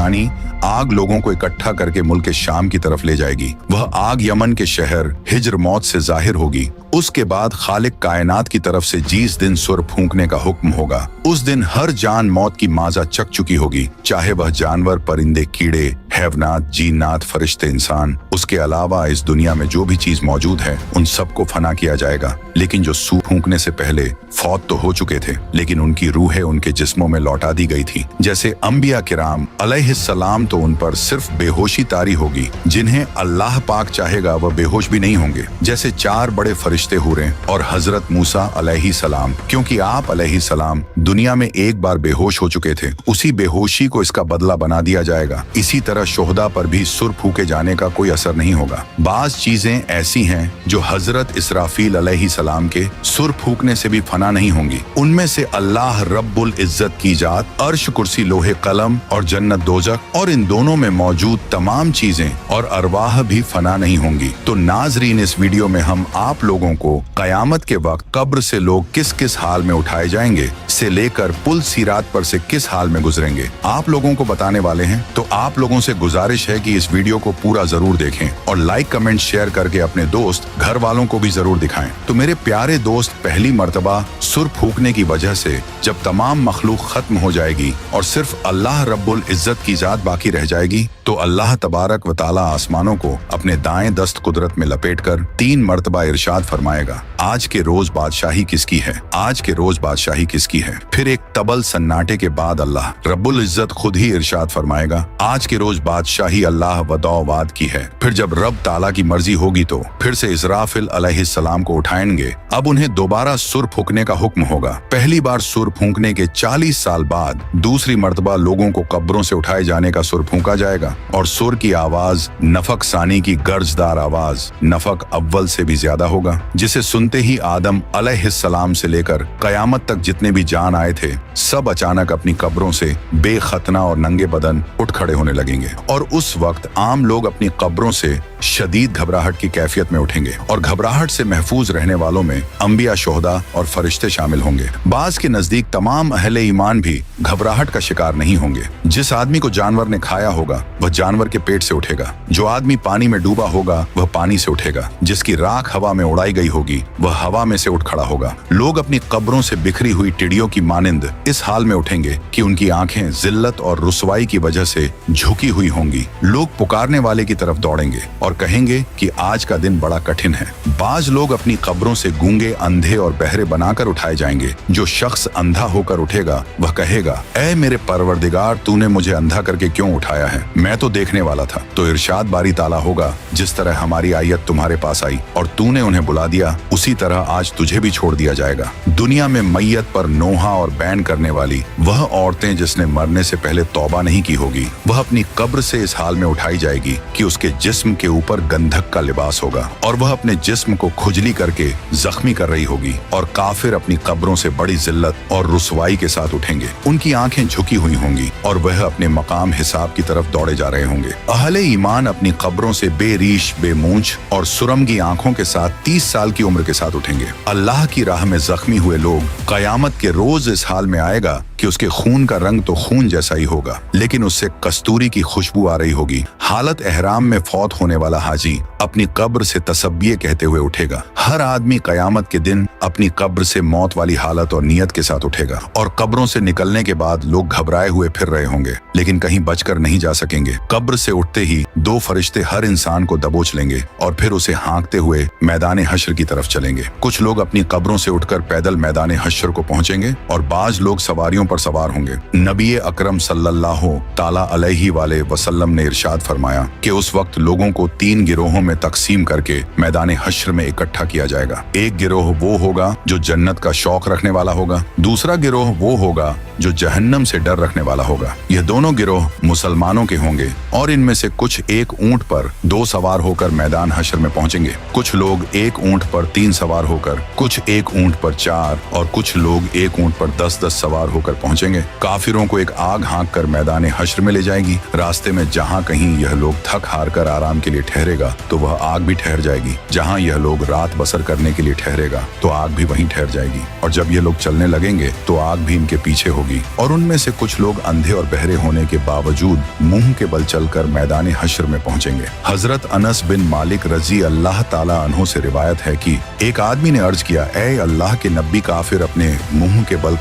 निशानी आग लोगों को इकट्ठा करके मुल्क शाम की तरफ ले जाएगी। वह आग यमन के शहर हिज्र मौत से जाहिर होगी। उसके बाद खालिक कायनात की तरफ से जिस दिन सुर फूंकने का हुक्म होगा, उस दिन हर जान मौत की माजा चख चुकी होगी, चाहे वह जानवर, परिंदे, कीड़े, हैवनात, जीन्नात, फरिश्ते, इंसान। उसके अलावा इस दुनिया में जो भी चीज मौजूद है उन सबको फना किया जाएगा। लेकिन जो सूर फूंकने से पहले फौत तो हो चुके थे, लेकिन उनकी रूहें उनके जिस्मों में लौटा दी गई थी। जैसे अंबिया किराम अलैहिस्सलाम, तो उन पर सिर्फ बेहोशी तारी होगी। जिन्हें अल्लाह पाक चाहेगा वह बेहोश भी नहीं होंगे। जैसे 4 बड़े फरिश्ते हुरे और हजरत मूसा अलैहिस्सलाम, क्योंकि आप अलैहिस्सलाम दुनिया में एक बार बेहोश हो चुके थे, उसी बेहोशी को इसका बदला बना दिया जाएगा। इसी तरह शोहदा पर भी सुर फूके जाने का कोई असर नहीं होगा। बाज चीजें ऐसी हैं जो हजरत इसराफील अलैहिस्सलाम के सुर फूकने से भी फना नहीं होंगी। उनमें से अल्लाह रब्बुल इज्जत की जात, अर्श, कुर्सी, लोहे कलम और जन्नत दोजख और इन दोनों में मौजूद तमाम चीजें और अरवाह भी फना नहीं होंगी। तो नाजरीन, इस वीडियो में हम आप लोगों को कयामत के वक्त कब्र से लोग किस किस हाल में उठाए जाएंगे से लेकर पुल सीरात पर से किस हाल में गुजरेंगे आप लोगों को बताने वाले हैं। तो आप लोगों से गुजारिश है कि इस वीडियो को पूरा जरूर देखें और लाइक, कमेंट, शेयर करके अपने दोस्त, घर वालों को भी जरूर दिखाएं। तो मेरे प्यारे दोस्त, पहली मर्तबा सुर फूकने की वजह से जब तमाम मखलूक खत्म हो जाएगी और सिर्फ अल्लाह रब्बुल इज्जत की जात बाकी रह जाएगी, तो अल्लाह तबारक व ताला आसमानों को अपने दाएं दस्त कुदरत में लपेटकर 3 मर्तबा इरशाद फरमाएगा, आज के रोज बादशाही किसकी है, आज के रोज बादशाही किसकी है। फिर एक तबल सन्नाटे के बाद अल्लाह रब्बुल इज्जत खुद ही इरशाद फरमाएगा, आज के रोज बादशाही अल्लाह वदौवाद की है। फिर जब रब ताला की मर्जी होगी तो फिर से इस्राफिल अलैहिस्सलाम को उठाएंगे। अब उन्हें दोबारा सुर फूकने का हुक्म होगा। पहली बार सुर फूकने के 40 साल बाद दूसरी मर्तबा लोगों को कब्रों से उठाए जाने का सुर फूका जाएगा और सुर की आवाज नफक सानी की गर्जदार आवाज नफक अव्वल से भी ज्यादा होगा, जिसे सुनते ही आदम अलैहिस्सलाम से लेकर कयामत तक जितने भी जान आए थे सब अचानक अपनी कब्रों से बेखतना और नंगे बदन उठ खड़े होने लगेंगे। और उस वक्त आम लोग अपनी कब्रों से शदीद घबराहट की कैफियत में उठेंगे और घबराहट से महफूज रहने वालों में अंबिया, शोहदा और फरिश्ते शामिल होंगे। बाज के नजदीक तमाम अहले ईमान भी घबराहट का शिकार नहीं होंगे। जिस आदमी को जानवर ने खाया होगा वह जानवर के पेट से उठेगा। जो आदमी पानी में डूबा होगा वह पानी से उठेगा। जिसकी राख हवा में उड़ाई गई होगी वह हवा में से उठ खड़ा होगा। लोग अपनी कब्रों से बिखरी हुई टिड्डियों की मानिंद इस हाल में उठेंगे कि उनकी आंखें जिल्लत और रुसवाई की वजह से झुकी हुई होंगी। लोग पुकारने वाले की तरफ दौड़ेंगे और कहेंगे कि आज का दिन बड़ा कठिन है। बाज लोग अपनी कब्रों से गूंगे, अंधे और बहरे बनाकर उठाए जाएंगे। जो शख्स अंधा होकर उठेगा वह कहेगा, ऐ मेरे परवरदिगार, तूने मुझे अंधा करके क्यों उठाया है, मैं तो देखने वाला था। तो इरशाद बारी ताला होगा, जिस तरह हमारी आयत तुम्हारे पास आई और तूने उन्हें बुला दिया, उसी तरह आज तुझे भी छोड़ दिया जाएगा। दुनिया में मैयत पर नोहा और बैन करने वाली वह औरतें जिसने मरने से पहले तौबा नहीं की होगी, वह अपनी कब्र से इस हाल में उठाई जाएगी कि उसके जिस्म के ऊपर गंधक का लिबास होगा और वह अपने जिस्म को खुजली करके जख्मी कर रही होगी। और काफिर अपनी कब्रों से बड़ी जिल्लत और रुसवाई के साथ उठेंगे। उनकी आंखें झुकी हुई होंगी और वह अपने मकाम हिसाब की तरफ दौड़े जा रहे होंगे। अहले ईमान अपनी कब्रों से बेरीश, बेमूंछ और सुरमगी आंखों के साथ 30 साल की उम्र के साथ उठेंगे। अल्लाह की राह में जख्मी हुए लोग कयामत के रोज इस हाल में आएगा कि उसके खून का रंग तो खून जैसा ही होगा, लेकिन उससे कस्तूरी की खुशबू आ रही होगी। हालत एहराम में फौत होने वाला हाजी अपनी कब्र से तसब्बिये कहते हुए उठेगा। हर आदमी कयामत के दिन अपनी कब्र से मौत वाली हालत और नियत के साथ उठेगा और कब्रों से निकलने के बाद लोग घबराए हुए फिर रहे होंगे, लेकिन कहीं बचकर नहीं जा सकेंगे। कब्र से उठते ही 2 फरिश्ते हर इंसान को दबोच लेंगे और फिर उसे हाँकते हुए मैदान हश्र की तरफ चलेंगे। कुछ लोग अपनी कब्रों से उठकर पैदल मैदान हश्र को पहुंचेंगे और बाज लोग सवारियों पर सवार होंगे। नबी अकरम सल्लल्लाहु ताला अलैहि वसल्लम ने इरशाद फरमाया कि उस वक्त लोगों को 3 गिरोहों में तकसीम करके मैदान हश्र में इकट्ठा किया जाएगा। एक गिरोह वो होगा जो जन्नत का शौक रखने वाला होगा, दूसरा गिरोह वो होगा जो जहन्नम से डर रखने वाला होगा। यह दोनों गिरोह मुसलमानों के होंगे और इनमें से कुछ एक ऊंट पर 2 सवार होकर मैदान हश्र में पहुंचेंगे। कुछ लोग एक ऊंट पर 3 सवार होकर, कुछ एक ऊंट पर 4 और कुछ लोग एक ऊंट पर 10-10 सवार होकर पहुंचेंगे। काफिरों को एक आग हाँक कर मैदान हश्र में ले जाएगी। रास्ते में जहाँ कहीं यह लोग थक हार कर आराम के लिए ठहरेगा तो वह आग भी ठहर जाएगी। जहाँ यह लोग रात बसर करने के लिए ठहरेगा तो आग भी वहीं ठहर जाएगी। और जब ये लोग चलने लगेंगे तो आग भी इनके पीछे होगी। और उनमें से कुछ लोग अंधे और बहरे होने के बावजूद मुंह के बल चलकर मैदान हश्र में पहुंचेंगे। हजरत अनस बिन मालिक रजी अल्लाह ताला अन्हु से रिवायत है कि एक आदमी ने अर्ज किया, ऐ अल्लाह के नबी, काफिर अपने मुंह के बल